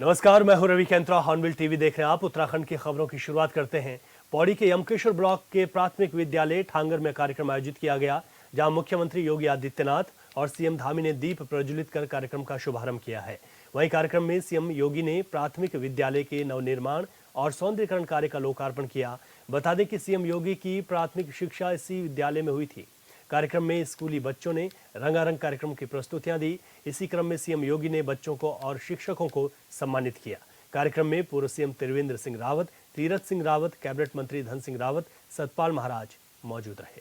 नमस्कार, मैं हूं रवि कैंत्रा। हॉर्नबिल टीवी देख रहे हैं आप। उत्तराखंड की खबरों की शुरुआत करते हैं। पौड़ी के यमकेश्वर ब्लॉक के प्राथमिक विद्यालय ठांगर में कार्यक्रम आयोजित किया गया, जहां मुख्यमंत्री योगी आदित्यनाथ और सीएम धामी ने दीप प्रज्वलित कर कार्यक्रम का शुभारंभ किया है। वहीं कार्यक्रम में सीएम योगी ने प्राथमिक विद्यालय के नवनिर्माण और सौंदर्यीकरण कार्य का लोकार्पण किया। बता दें कि सीएम योगी की प्राथमिक शिक्षा इसी विद्यालय में हुई थी। कार्यक्रम में स्कूली बच्चों ने रंगारंग कार्यक्रम की प्रस्तुतियां दी। इसी क्रम में सीएम योगी ने बच्चों को और शिक्षकों को सम्मानित किया। कार्यक्रम में पूर्व सीएम त्रिवेंद्र सिंह रावत, तीरथ सिंह रावत, कैबिनेट मंत्री धन सिंह रावत, सतपाल महाराज मौजूद रहे।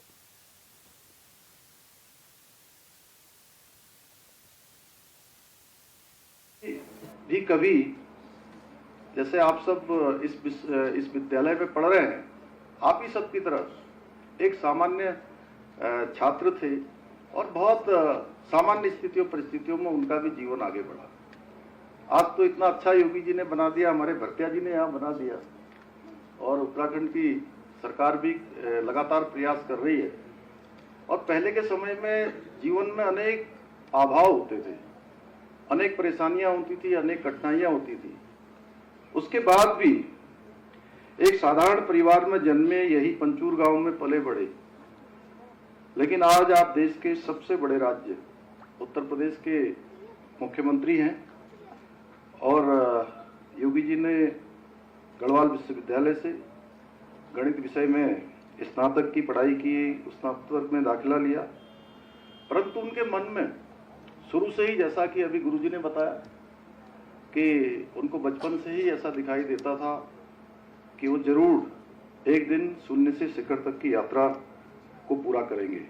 भी कभी जैसे आप सब इस विद्यालय में पढ़ रहे हैं, आप ही सब की तरह एक सामान्य छात्र थे और बहुत सामान्य परिस्थितियों में उनका भी जीवन आगे बढ़ा। आज तो इतना अच्छा योगी जी ने बना दिया, हमारे भरतिया जी ने यहाँ बना दिया और उत्तराखंड की सरकार भी लगातार प्रयास कर रही है। और पहले के समय में जीवन में अनेक अभाव होते थे, अनेक परेशानियां होती थी, अनेक कठिनाइयां होती थी। उसके बाद भी एक साधारण परिवार में जन्मे, यही पंचूर गांव में पले बढ़े, लेकिन आज आप देश के सबसे बड़े राज्य उत्तर प्रदेश के मुख्यमंत्री हैं। और योगी जी ने गढ़वाल विश्वविद्यालय से गणित विषय में स्नातक की पढ़ाई की, स्नातक में दाखिला लिया। परंतु उनके मन में शुरू से ही, जैसा कि अभी गुरुजी ने बताया, कि उनको बचपन से ही ऐसा दिखाई देता था कि वो जरूर एक दिन शून्य से शिखर तक की यात्रा को पूरा करेंगे।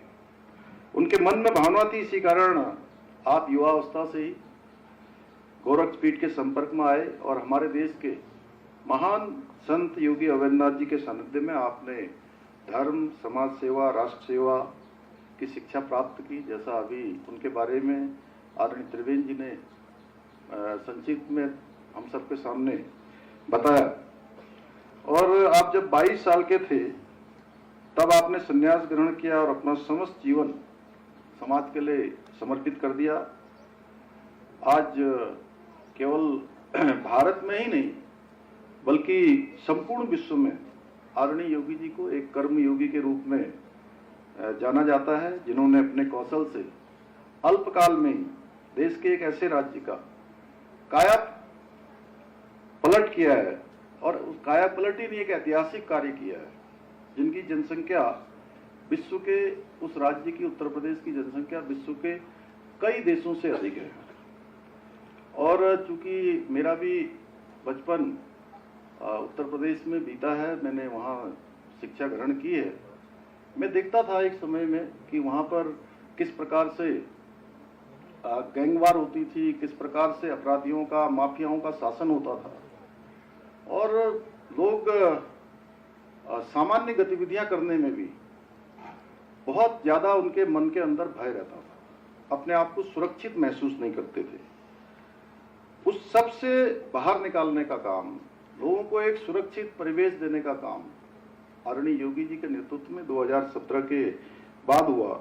उनके मन में भावना थी। इसी कारण आप युवावस्था से ही गोरखपीठ के संपर्क में आए और हमारे देश के महान संत योगी अवैधनाथ जी के सानिध्य में आपने धर्म, समाज सेवा, राष्ट्र सेवा की शिक्षा प्राप्त की, जैसा अभी उनके बारे में आदरणीय त्रिवेंद्र जी ने संक्षिप्त में हम सबके सामने बताया। और आप जब 22 साल के थे तब आपने संन्यास ग्रहण किया और अपना समस्त जीवन समाज के लिए समर्पित कर दिया। आज केवल भारत में ही नहीं बल्कि संपूर्ण विश्व में आदरणीय योगी जी को एक कर्म योगी के रूप में जाना जाता है, जिन्होंने अपने कौशल से अल्पकाल में ही देश के एक ऐसे राज्य का काया पलट किया है। और उस काया पलट ही नहीं, एक ऐतिहासिक कार्य किया है, जिनकी जनसंख्या विश्व के, उस राज्य की, उत्तर प्रदेश की जनसंख्या विश्व के कई देशों से अधिक है। और चूंकि मेरा भी बचपन उत्तर प्रदेश में बीता है, मैंने वहाँ शिक्षा ग्रहण की है, मैं देखता था एक समय में कि वहाँ पर किस प्रकार से गैंगवार होती थी, किस प्रकार से अपराधियों का, माफियाओं का शासन होता था और लोग सामान्य गतिविधियां करने में भी बहुत ज्यादा उनके मन के अंदर भय रहता था, अपने आप को सुरक्षित महसूस नहीं करते थे। उस सब से बाहर निकालने का काम, लोगों को एक सुरक्षित परिवेश देने का काम आदरणीय योगी जी के नेतृत्व में 2017 के बाद हुआ।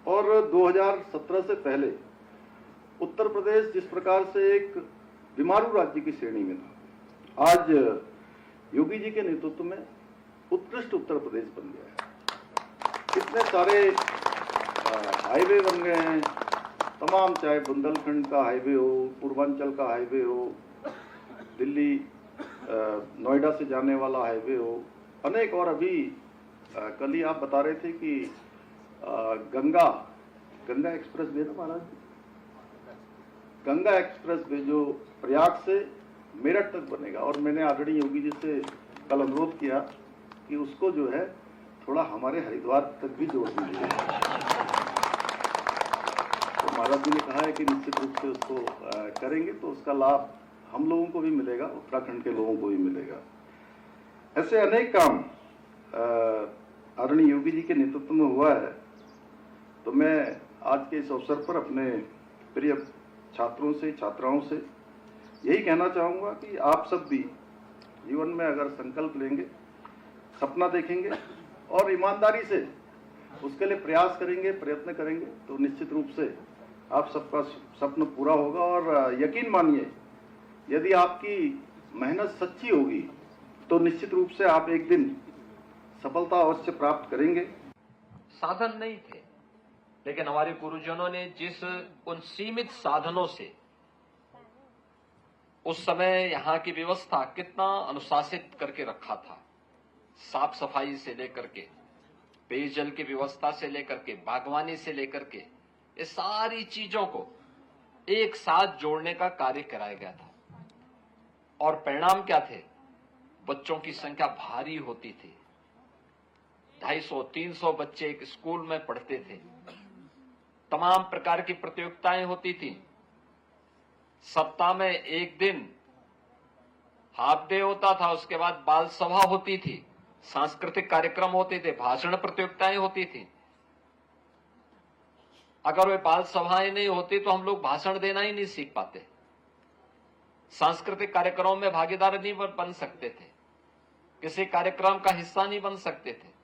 और 2017 से पहले उत्तर प्रदेश जिस प्रकार से एक बीमारू राज्य की श्रेणी में था, आज योगी जी के नेतृत्व में उत्कृष्ट उत्तर प्रदेश बन गया है। कितने सारे हाईवे बन गए हैं, तमाम, चाहे बुंदेलखंड का हाईवे हो, पूर्वांचल का हाईवे हो, दिल्ली नोएडा से जाने वाला हाईवे हो, अनेक। और अभी कल ही आप बता रहे थे कि गंगा एक्सप्रेस वे ना महाराज, गंगा एक्सप्रेस वे जो प्रयाग से मेरठ तक बनेगा। और मैंने आदरणीय योगी जी से कल अनुरोध किया कि उसको जो है थोड़ा हमारे हरिद्वार तक भी जोड़ दीजिए। तो महाराज जी ने कहा है कि निश्चित रूप से उसको करेंगे, तो उसका लाभ हम लोगों को भी मिलेगा, उत्तराखंड के लोगों को भी मिलेगा। ऐसे अनेक काम आदरणीय योगी जी के नेतृत्व में हुआ है। तो मैं आज के इस अवसर पर अपने प्रिय छात्रों से, छात्राओं से यही कहना चाहूँगा कि आप सब भी जीवन में अगर संकल्प लेंगे, सपना देखेंगे और ईमानदारी से उसके लिए प्रयास करेंगे, प्रयत्न करेंगे, तो निश्चित रूप से आप सबका सपना पूरा होगा। और यकीन मानिए यदि आपकी मेहनत सच्ची होगी तो निश्चित रूप से आप एक दिन सफलता अवश्य प्राप्त करेंगे। साधन नहीं थे, लेकिन हमारे गुरुजनों ने जिस उन सीमित साधनों से उस समय यहाँ की व्यवस्था कितना अनुशासित करके रखा था, साफ सफाई से लेकर के, पेयजल की व्यवस्था से लेकर के, बागवानी से लेकर के, ये सारी चीजों को एक साथ जोड़ने का कार्य कराया गया था। और परिणाम क्या थे? बच्चों की संख्या भारी होती थी। 250-300 बच्चे एक स्कूल में पढ़ते थे। तमाम प्रकार की प्रतियोगिताएं होती थी। सप्ताह में एक दिन हाफ डे होता था, उसके बाद बाल सभा होती थी, सांस्कृतिक कार्यक्रम होते थे, भाषण प्रतियोगिताएं होती थी। अगर वे बाल सभाएं नहीं होती तो हम लोग भाषण देना ही नहीं सीख पाते, सांस्कृतिक कार्यक्रमों में भागीदार नहीं बन सकते थे, किसी कार्यक्रम का हिस्सा नहीं बन सकते थे।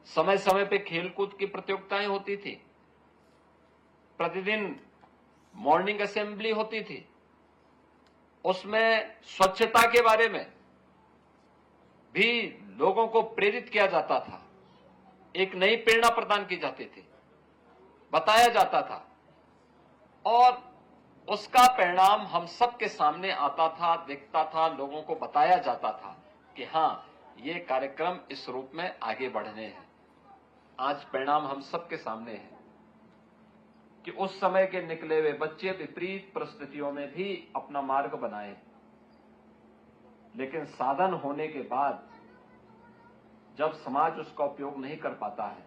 समय समय पे खेलकूद की प्रतियोगिताएं होती थी। प्रतिदिन मॉर्निंग असेंबली होती थी, उसमें स्वच्छता के बारे में भी लोगों को प्रेरित किया जाता था। एक नई प्रेरणा प्रदान की जाती थी, बताया जाता था, और उसका परिणाम हम सबके सामने आता था, दिखता था, लोगों को बताया जाता था कि हां, ये कार्यक्रम इस रूप में आगे बढ़ने हैं। आज परिणाम हम सबके सामने है कि उस समय के निकले हुए बच्चे विपरीत परिस्थितियों में भी अपना मार्ग बनाए, लेकिन साधन होने के बाद जब समाज उसका उपयोग नहीं कर पाता है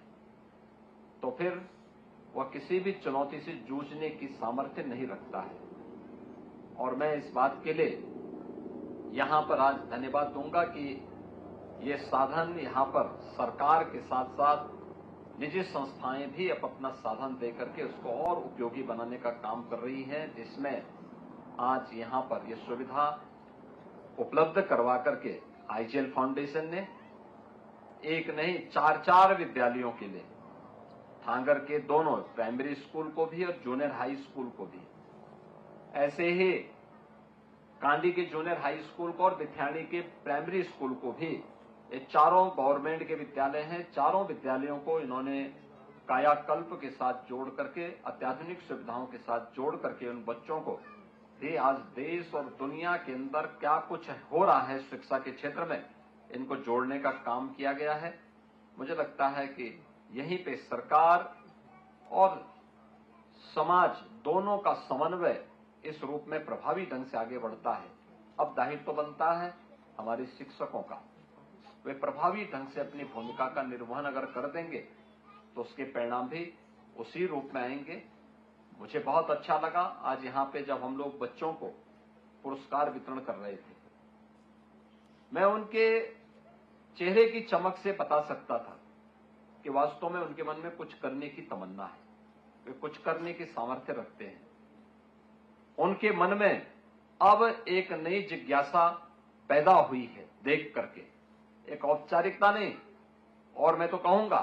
तो फिर वह किसी भी चुनौती से जूझने की सामर्थ्य नहीं रखता है। और मैं इस बात के लिए यहां पर आज धन्यवाद दूंगा कि ये साधन यहां पर सरकार के साथ साथ निजी संस्थाएं भी अब अपना साधन देकर के उसको और उपयोगी बनाने का काम कर रही हैं, जिसमें आज यहां पर यह सुविधा उपलब्ध करवा करके आईजीएल फाउंडेशन ने एक नहीं 4 विद्यालयों के लिए, थांगर के दोनों प्राइमरी स्कूल को भी और जूनियर हाई स्कूल को भी, ऐसे ही कांडी के जूनियर हाई स्कूल को और बिथाणी के प्राइमरी स्कूल को भी, ये चारों गवर्नमेंट के विद्यालय हैं। चारों विद्यालयों को इन्होंने कायाकल्प के साथ जोड़ करके, अत्याधुनिक सुविधाओं के साथ जोड़ करके उन बच्चों को भी आज देश और दुनिया के अंदर क्या कुछ हो रहा है शिक्षा के क्षेत्र में, इनको जोड़ने का काम किया गया है। मुझे लगता है कि यहीं पे सरकार और समाज दोनों का समन्वय इस रूप में प्रभावी ढंग से आगे बढ़ता है। अब दायित्व तो बनता है हमारे शिक्षकों का, वे प्रभावी ढंग से अपनी भूमिका का निर्वहन अगर कर देंगे तो उसके परिणाम भी उसी रूप में आएंगे। मुझे बहुत अच्छा लगा आज यहाँ पे जब हम लोग बच्चों को पुरस्कार वितरण कर रहे थे, मैं उनके चेहरे की चमक से बता सकता था कि वास्तव में उनके मन में कुछ करने की तमन्ना है, वे कुछ करने की सामर्थ्य रखते हैं। उनके मन में अब एक नई जिज्ञासा पैदा हुई है देख करके, एक औपचारिकता नहीं, और मैं तो कहूंगा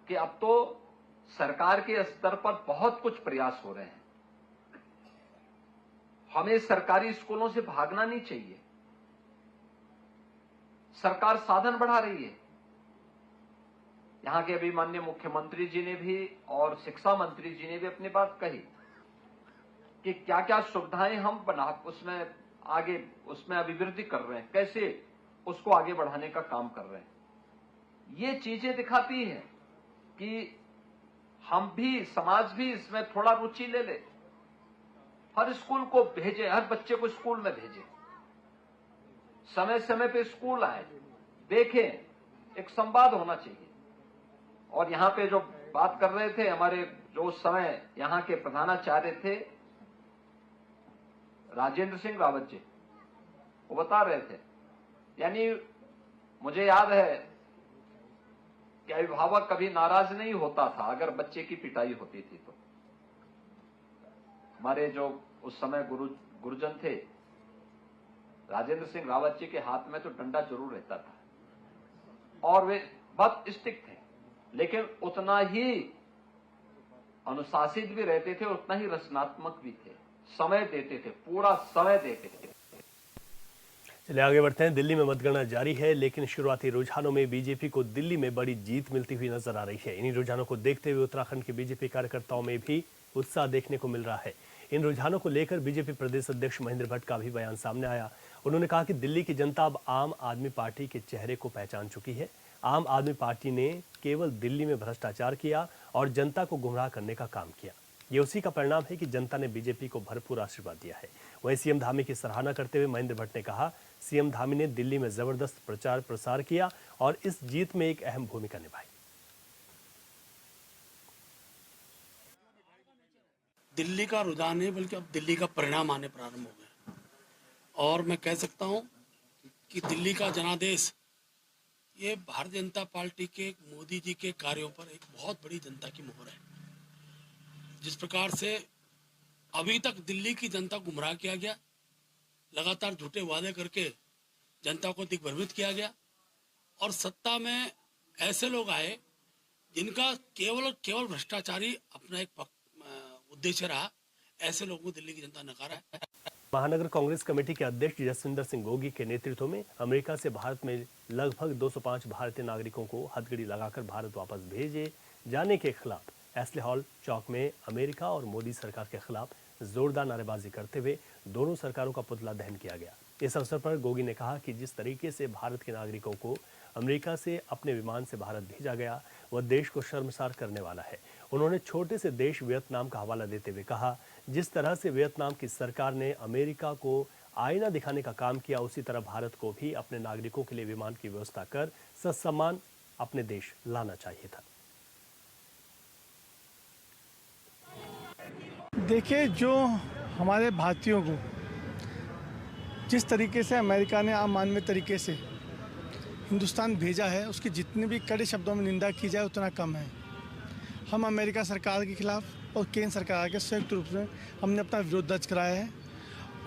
कि अब तो सरकार के स्तर पर बहुत कुछ प्रयास हो रहे हैं। हमें सरकारी स्कूलों से भागना नहीं चाहिए। सरकार साधन बढ़ा रही है। यहां के अभी माननीय मुख्यमंत्री जी ने भी और शिक्षा मंत्री जी ने भी अपनी बात कही कि क्या क्या सुविधाएं हम बना उसमें आगे उसमें अभिवृद्धि कर रहे हैं, कैसे उसको आगे बढ़ाने का काम कर रहे हैं। ये चीजें दिखाती हैं कि हम भी, समाज भी इसमें थोड़ा रुचि ले ले, हर स्कूल को भेजे, हर बच्चे को स्कूल में भेजे, समय समय पे स्कूल आए, देखें, एक संवाद होना चाहिए। और यहां पे जो बात कर रहे थे हमारे जो उस समय यहां के प्रधानाचार्य थे राजेंद्र सिंह रावत जी, वो बता रहे थे, यानी मुझे याद है कि अभिभावक कभी नाराज नहीं होता था अगर बच्चे की पिटाई होती थी तो। हमारे जो उस समय गुरुजन थे राजेंद्र सिंह रावत जी के हाथ में तो डंडा जरूर रहता था और वे बहुत स्ट्रिक्ट थे, लेकिन उतना ही अनुशासित भी रहते थे, उतना ही रचनात्मक भी थे, समय देते थे, पूरा समय देते थे। चलिए आगे बढ़ते हैं। दिल्ली में मतगणना जारी है, लेकिन शुरुआती रुझानों में बीजेपी को दिल्ली में बड़ी जीत मिलती हुई नजर आ रही है। इन्हीं रुझानों को देखते हुए उत्तराखंड के बीजेपी कार्यकर्ताओं में भी उत्साह देखने को मिल रहा है। इन रुझानों को लेकर बीजेपी प्रदेश अध्यक्ष महेंद्र भट्ट का भी बयान सामने आया। उन्होंने कहा कि दिल्ली की जनता अब आम आदमी पार्टी के चेहरे को पहचान चुकी है। आम आदमी पार्टी ने केवल दिल्ली में भ्रष्टाचार किया और जनता को गुमराह करने का काम किया। ये उसी का परिणाम है कि जनता ने बीजेपी को भरपूर आशीर्वाद दिया है। वहीं सीएम धामी की सराहना करते हुए महेंद्र भट्ट ने कहा, सीएम धामी ने दिल्ली में जबरदस्त प्रचार प्रसार किया और इस जीत में एक अहम भूमिका निभाई। दिल्ली का रुझान नहीं बल्कि अब दिल्ली का परिणाम आने प्रारंभ हो गए और मैं कह सकता हूं कि दिल्ली का जनादेश ये भारतीय जनता पार्टी के मोदी जी के कार्यों पर एक बहुत बड़ी जनता की मोहर है। जिस प्रकार से अभी तक दिल्ली की जनता गुमराह किया गया, लगातार झूठे वादे करके जनता को दिग्भ्रमित किया गया और सत्ता में ऐसे लोग आए जिनका केवल भ्रष्टाचारी अपना एक उद्देश्य रहा, ऐसे लोगों को दिल्ली की जनता नकारा है। महानगर कांग्रेस कमेटी के अध्यक्ष जसविंदर सिंह गोगी के नेतृत्व में अमेरिका से भारत में लगभग 205 भारतीय नागरिकों को हथकड़ी लगाकर भारत वापस भेजे जाने के खिलाफ एस्ले हॉल चौक में अमेरिका और मोदी सरकार के खिलाफ जोरदार नारेबाजी करते हुए दोनों सरकारों का पुतला दहन किया गया। इस अवसर पर गोगी ने कहा कि जिस तरीके से भारत के नागरिकों को अमेरिका से अपने विमान से भारत भेजा गया, वह देश को शर्मसार करने वाला है। उन्होंने छोटे से देश वियतनाम का हवाला देते हुए कहा, जिस तरह से वियतनाम की सरकार ने अमेरिका को आईना दिखाने का काम किया, उसी तरह भारत को भी अपने नागरिकों के लिए विमान की व्यवस्था कर ससम्मान अपने देश लाना चाहिए था। देखिए, जो हमारे भारतीयों को जिस तरीके से अमेरिका ने अमानवीय तरीके से हिंदुस्तान भेजा है, उसकी जितनी भी कड़े शब्दों में निंदा की जाए उतना कम है। हम अमेरिका सरकार के खिलाफ और केंद्र सरकार के संयुक्त रूप से हमने अपना विरोध दर्ज कराया है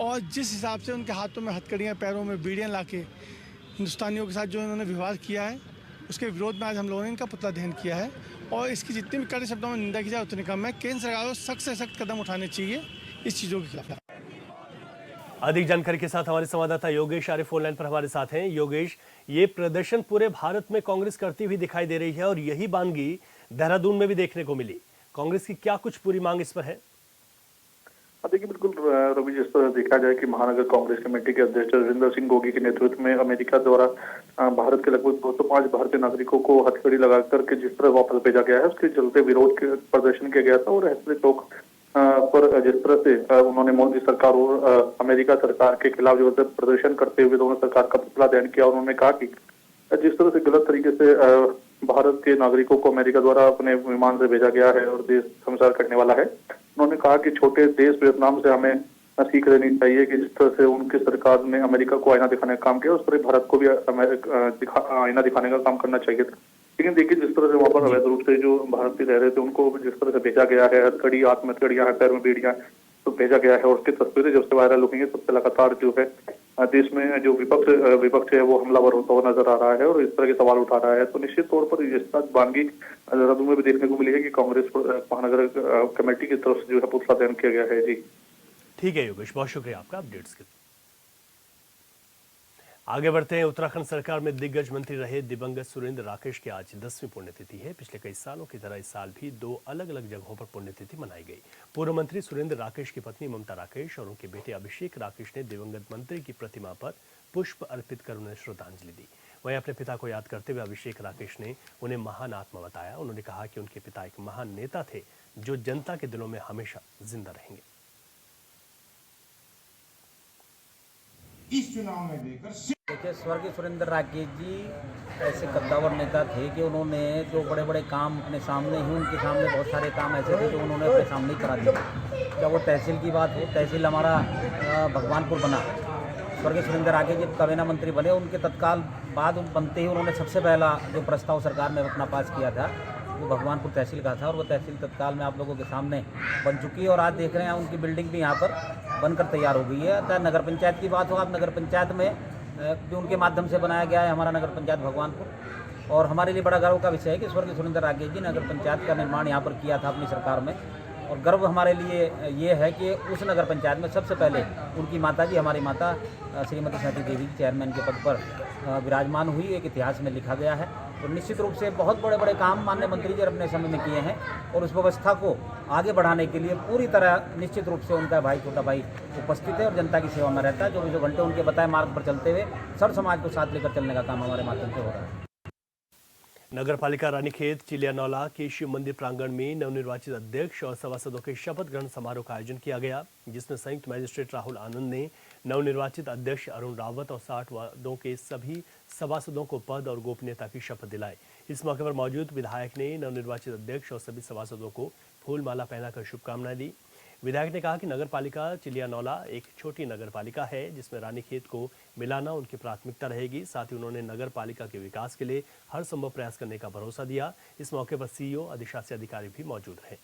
और जिस हिसाब से उनके हाथों में हथकड़ियाँ, पैरों में बीड़ियाँ लाके हिंदुस्तानियों के साथ जो इन्होंने व्यवहार किया है, उसके विरोध में आज हम लोगों ने इनका पुतला दहन किया है और इसकी जितनी भी कड़े शब्दों में निंदा की जाए उतनी कम है। केंद्र सरकार को सख्त से सख्त कदम उठाने चाहिए इस चीज़ों के खिलाफ। अधिक जानकारी के साथ हमारे संवाददाता योगेश आर्य फोन लाइन पर हमारे साथ हैं। योगेश, ये प्रदर्शन पूरे भारत में कांग्रेस करती हुई दिखाई दे रही है और यही बानगी देहरादून में भी देखने को मिली। कांग्रेस की क्या कुछ पूरी मांग इस पर है? देखिए, बिल्कुल रवि, जिस तरह देखा जाए कि महानगर कांग्रेस कमेटी के अध्यक्ष जसविंदर सिंह गोगी के नेतृत्व में अमेरिका द्वारा भारत के लगभग 205 भारतीय नागरिकों को हथकड़ी लगाकर के जिस तरह वापस भेजा गया है, उसके चलते विरोध प्रदर्शन किया गया था और एस्ले चौक पर जिस तरह से उन्होंने मोदी सरकार और अमेरिका सरकार के खिलाफ जो प्रदर्शन करते हुए दोनों सरकार का पुतला दहन किया। उन्होंने कहा कि जिस तरह से गलत तरीके से भारत के नागरिकों को अमेरिका द्वारा अपने विमान से भेजा गया है और देश शर्मसार करने वाला है। उन्होंने कहा कि छोटे देश वियतनाम से हमें सीख लेनी चाहिए कि जिस तरह से उनकी सरकार ने अमेरिका को आईना दिखाने का काम किया, उस तरह भारत को भी आईना दिखाने का काम करना चाहिए था। लेकिन देखिए, जिस तरह से वहां पर अवैध रूप से जो भारतीय रह रहे थे उनको जिस तरह से भेजा गया है, हथकड़ी, हाथ में हथकड़ियां हैं, पैर में बीड़ियां तो भेजा गया है और उसकी तस्वीरें जब से वायरल हो गई है, तब से लगातार जो है देश में जो विपक्ष है वो हमलावर होता हुआ नजर आ रहा है और इस तरह के सवाल उठा रहा है। तो निश्चित तौर पर इस बानगी देहरादून में भी देखने को मिली है कि कांग्रेस महानगर कमेटी की तरफ से जो है पुतला दहन किया गया है। जी ठीक है योगेश, बहुत शुक्रिया आपका अपडेट्स के लिए। आगे बढ़ते हैं। उत्तराखंड सरकार में दिग्गज मंत्री रहे दिवंगत सुरेंद्र राकेश की आज 10वीं पुण्यतिथि है। पिछले कई सालों की तरह इस साल भी 2 अलग अलग जगहों पर पुण्यतिथि मनाई गई। पूर्व मंत्री सुरेंद्र राकेश की पत्नी ममता राकेश और उनके बेटे अभिषेक राकेश ने दिवंगत मंत्री की प्रतिमा पर पुष्प अर्पित कर उन्हें श्रद्धांजलि दी। वहीं अपने पिता को याद करते हुए अभिषेक राकेश ने उन्हें महान आत्मा बताया। उन्होंने कहा कि उनके पिता एक महान नेता थे जो जनता के दिलों में हमेशा जिंदा रहेंगे। इस चुनाव में देकर देखिए, स्वर्गीय सुरेंद्र राकेश जी ऐसे कद्दावर नेता थे कि उन्होंने जो बड़े बड़े काम अपने सामने ही, उनके सामने बहुत सारे काम ऐसे थे जो उन्होंने अपने सामने ही करा दिए। क्या वो तहसील की बात हो, तहसील हमारा भगवानपुर बना, स्वर्गीय सुरेंद्र राकेश जी काबीना मंत्री बने, उनके तत्काल बाद बनते ही उन्होंने सबसे पहला जो प्रस्ताव सरकार ने अपना पास किया था वो भगवानपुर तहसील का था और वो तहसील तत्काल में आप लोगों के सामने बन चुकी है और आज देख रहे हैं उनकी बिल्डिंग भी यहाँ पर बनकर तैयार हो गई है। चाहे नगर पंचायत की बात हो, आप नगर पंचायत में भी उनके माध्यम से बनाया गया है हमारा नगर पंचायत भगवानपुर और हमारे लिए बड़ा गर्व का विषय है कि स्वर्गीय सुरेंद्र राकेश जी नगर पंचायत का निर्माण यहाँ पर किया था अपनी सरकार में और गर्व हमारे लिए ये है कि उस नगर पंचायत में सबसे पहले उनकी माता जी, हमारी माता श्रीमती सती देवी चेयरमैन के पद पर विराजमान हुई, एक इतिहास में लिखा गया है। और निश्चित रूप से बहुत बड़े बड़े काम माननीय मंत्री जी अपने समय में किए हैं और उस व्यवस्था को आगे बढ़ाने के लिए पूरी तरह निश्चित रूप से उनका भाई, छोटा भाई उपस्थित है और जनता की सेवा में रहता है। 24 घंटे उनके बताए मार्ग पर चलते हुए सर्व समाज को साथ लेकर चलने का काम हमारे माध्यम से हो रहा है। नगर पालिका रानीखेत चिलियानौला के शिव मंदिर प्रांगण में नवनिर्वाचित अध्यक्ष और सभासदों के शपथ ग्रहण समारोह का आयोजन किया गया, जिसमें संयुक्त मजिस्ट्रेट राहुल आनंद ने नवनिर्वाचित अध्यक्ष अरुण रावत और 60 वार्डों के सभी सभासदों को पद और गोपनीयता की शपथ दिलाई। इस मौके पर मौजूद विधायक ने नवनिर्वाचित अध्यक्ष और सभी सभासदों को फूलमाला पहनाकर शुभकामनाएं दी। विधायक ने कहा कि नगर पालिका चिलियानौला एक छोटी नगर पालिका है, जिसमें रानीखेत को मिलाना उनकी प्राथमिकता रहेगी। साथ ही उन्होंने नगर पालिका के विकास के लिए हर संभव प्रयास करने का भरोसा दिया। इस मौके पर सीईओ, अधिशासी अधिकारी भी मौजूद रहे।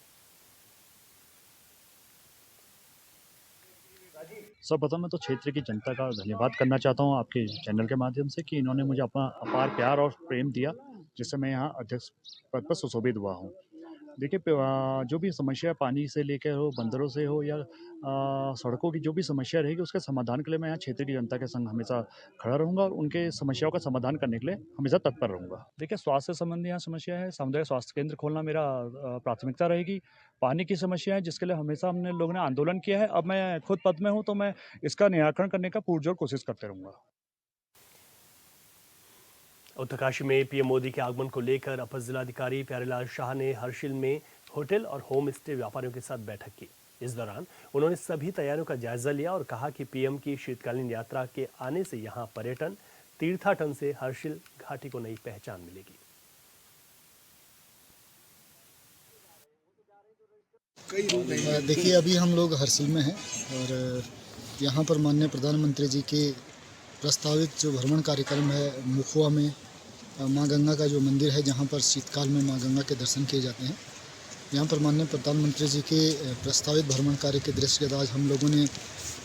सर्वप्रथम मैं तो क्षेत्र की जनता का धन्यवाद करना चाहता हूं आपके चैनल के माध्यम से कि इन्होंने मुझे अपना अपार प्यार और प्रेम दिया, जिससे मैं यहां अध्यक्ष पद पर सुशोभित हुआ हूं। देखिए, जो भी समस्या पानी से लेकर हो, बंदरों से हो या सड़कों की जो भी समस्या रहेगी, उसके समाधान के लिए मैं यहाँ क्षेत्र की जनता के संग हमेशा खड़ा रहूँगा और उनके समस्याओं का समाधान करने के लिए हमेशा तत्पर रहूँगा। देखिए, स्वास्थ्य संबंधी यहाँ समस्या है, सामुदायिक स्वास्थ्य केंद्र खोलना मेरा प्राथमिकता रहेगी। पानी की समस्या है, जिसके लिए हमेशा हमने लोगों ने आंदोलन किया है। अब मैं खुद पद में हूँ, तो मैं इसका निराकरण करने का पुरजोर कोशिश करते रहूँगा। उत्तरकाशी में पीएम मोदी के आगमन को लेकर अपर जिलाधिकारी प्यारेलाल शाह ने हर्षिल में होटल और होम स्टे व्यापारियों के साथ बैठक की। इस दौरान उन्होंने सभी तैयारियों का जायजा लिया और कहा कि पीएम की शीतकालीन यात्रा के आने से यहां पर्यटन तीर्थाटन से हर्षिल घाटी को नई पहचान मिलेगी। देखिए, अभी हम लोग हर्षिल में हैं और यहाँ पर माननीय प्रधानमंत्री जी के प्रस्तावित जो भ्रमण कार्यक्रम है, मुखुआ में माँ गंगा का जो मंदिर है, जहाँ पर शीतकाल में माँ गंगा के दर्शन किए जाते हैं, यहाँ पर माननीय प्रधानमंत्री जी के प्रस्तावित भ्रमण कार्य के दृष्टिगत आज हम लोगों ने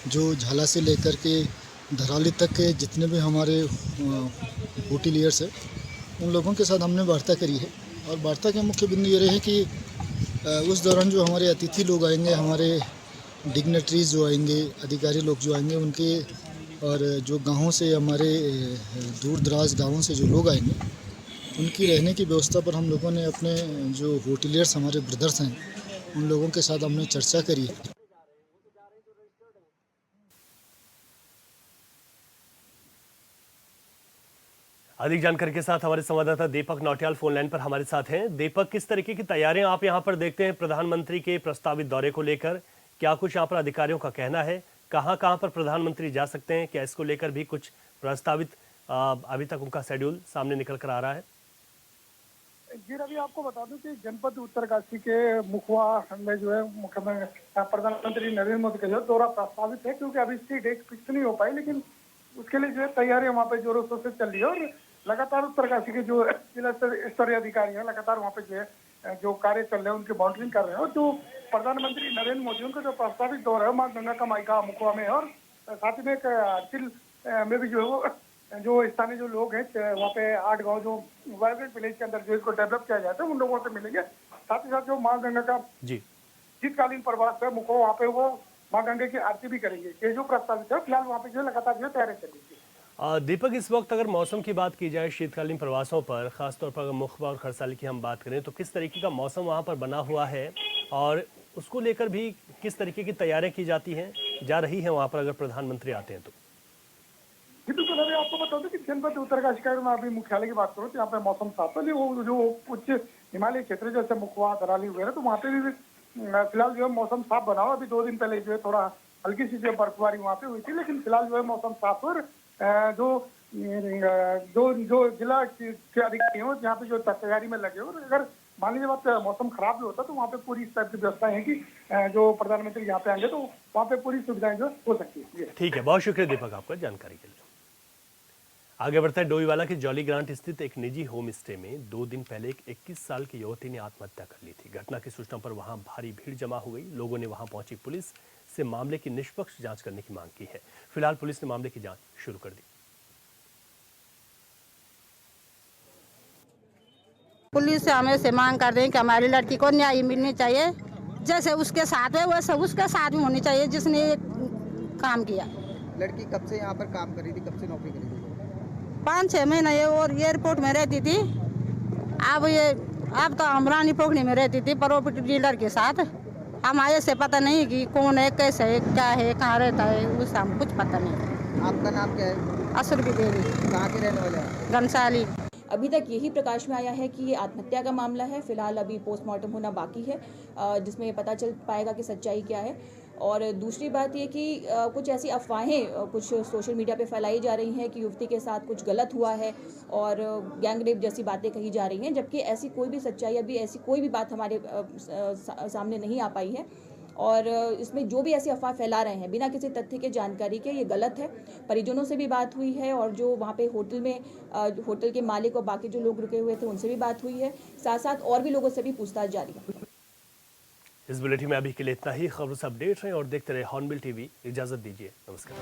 जो झाला से लेकर के धराली तक के जितने भी हमारे होटलियर्स हैं, उन लोगों के साथ हमने वार्ता करी है। और वार्ता के मुख्य बिंदु ये रहे कि उस दौरान जो हमारे अतिथि लोग आएंगे, हमारे डिग्नेटरीज जो आएंगे, अधिकारी लोग जो आएंगे, उनके और जो गाँवों से, हमारे दूर दराज गाँवों से जो लोग आएंगे, उनकी रहने की व्यवस्था पर हम लोगों ने अपने जो होटलियर्स हमारे ब्रदर्स हैं, उन लोगों के साथ हमने चर्चा करी है। अधिक जानकारी के साथ हमारे संवाददाता दीपक नौटियाल फोन लाइन पर हमारे साथ हैं। दीपक, किस तरीके की तैयारियां आप यहां पर देखते हैं प्रधानमंत्री के प्रस्तावित दौरे को लेकर? क्या कुछ यहां पर अधिकारियों का कहना है? कहां पर प्रधानमंत्री जा सकते हैं? क्या इसको लेकर भी कुछ प्रस्तावित अभी तक उनका शेड्यूल सामने निकल कर आ रहा है? जी रवि, आपको बता दूं कि जनपद उत्तरकाशी के मुखुआ में जो है मुख्यमंत्री प्रधानमंत्री नरेंद्र मोदी का जो दौरा प्रस्तावित है, क्योंकि अभी इसकी डेट फिक्स नहीं हो पाई, लेकिन उसके लिए जो है तैयारियां वहाँ पे जोरों शोर से चल रही है और लगातार उत्तरकाशी के जो जिला स्तरीय अधिकारी हैं लगातार वहाँ पे जो है जो कार्य चल रहे हैं उनकी मॉनिटरिंग कर रहे हैं। और जो प्रधानमंत्री नरेंद्र मोदी उनका जो प्रस्तावित दौरा है माँ गंगा का मायका मुखुआ में, और साथ ही में एक हर्षिल में भी जो है वो जो स्थानीय जो लोग हैं वहाँ पे 8 गांव जो वाइब्रेंट विलेज के अंदर जो इसको डेवलप किया जाता है, उन लोगों से मिलेंगे। साथ ही साथ जो माँ गंगा का शीतकालीन प्रवास है मुखो, वहाँ पे वो माँ गंगा की आरती भी करेंगे। ये जो प्रस्तावित है फिलहाल वहाँ पे जो लगातार जो तैयारी चल रही है। दीपक, इस वक्त अगर मौसम की बात की जाए शीतकालीन प्रवासों पर, खासतौर पर अगर मुखबा और खरसाली की हम बात करें, तो किस तरीके का मौसम वहाँ पर बना हुआ है और उसको लेकर भी किस तरीके की तैयारियां की जाती हैं, जा रही है वहाँ पर अगर प्रधानमंत्री आते हैं तो? जी बिल्कुल, अभी आपको बता दूं कि जनपद उत्तरकाशी का मैं अभी मुख्यालय की बात करूँ तो यहाँ पे मौसम साफ है। वो जो उच्च हिमालय क्षेत्र जैसे मुखवा, धराली वगैरह, तो वहाँ पे भी फिलहाल जो है मौसम साफ बना हुआ। अभी 2 दिन पहले जो है थोड़ा हल्की सी जो बर्फबारी वहाँ पे हुई थी, लेकिन फिलहाल जो है मौसम साफ। और जो जिला के अधिकारी हो जहाँ पे जो तैयारी में लगे हो, और अगर मान लीजिए बात मौसम खराब भी होता तो वहाँ पे पूरी इस टाइप की व्यवस्थाएं हैं कि जो प्रधानमंत्री यहाँ पे आएंगे तो वहाँ पे पूरी सुविधाएं जो हो सकती है। ठीक है, बहुत शुक्रिया दीपक आपका जानकारी के लिए। आगे बढ़ते हैं। डोईवाला के जॉली ग्रांट स्थित एक निजी होम स्टे में 2 दिन पहले एक 21 साल की युवती ने आत्महत्या कर ली थी। घटना की सूचना पर वहां भारी भीड़ जमा हो गई। लोगों ने वहां पहुंची पुलिस से मामले की निष्पक्ष जांच करने की मांग की है। फिलहाल पुलिस ने मामले की जांच शुरू कर दी। पुलिस से हमें से मांग कर रहे हैं कि हमारी लड़की को न्याय मिलनी चाहिए जैसे उसके साथ है वैसे उसके साथ भी होनी चाहिए जिसने ये काम किया। लड़की कब से यहाँ पर काम कर रही थी, कब से नौकरी कर रही थी? 5-6 महीने ये और एयरपोर्ट में रहती थी। अब तो हम रानी पोखरी में रहती थी प्रॉपर्टी डीलर के साथ। हम आए से पता नहीं कि कौन है, कैसे है, क्या है, कहाँ रहता है, उससे हम कुछ पता नहीं। आपका नाम क्या है? असुरभि देवी। कहाँ के रहने वाले हैं? घनसाली। अभी तक यही प्रकाश में आया है कि ये आत्महत्या का मामला है। फिलहाल अभी पोस्टमार्टम होना बाकी है, जिसमें पता चल पाएगा कि सच्चाई क्या है। और दूसरी बात ये कि कुछ ऐसी अफवाहें कुछ सोशल मीडिया पे फैलाई जा रही हैं कि युवती के साथ कुछ गलत हुआ है और गैंग रेप जैसी बातें कही जा रही हैं, जबकि ऐसी कोई भी सच्चाई, अभी ऐसी कोई भी बात हमारे सामने नहीं आ पाई है। और इसमें जो भी ऐसी अफवाह फैला रहे हैं बिना किसी तथ्य के जानकारी के, ये गलत है। परिजनों से भी बात हुई है और जो वहाँ पे होटल में होटल के मालिक और बाकी जो लोग रुके हुए थे उनसे भी बात हुई है। साथ साथ और भी लोगों से भी पूछताछ जारी है। इस बुलेटिन में अभी के लिए इतना ही। खबरों से अपडेट रहें और देखते रहे हॉर्नबिल टीवी। इजाजत दीजिए, नमस्कार।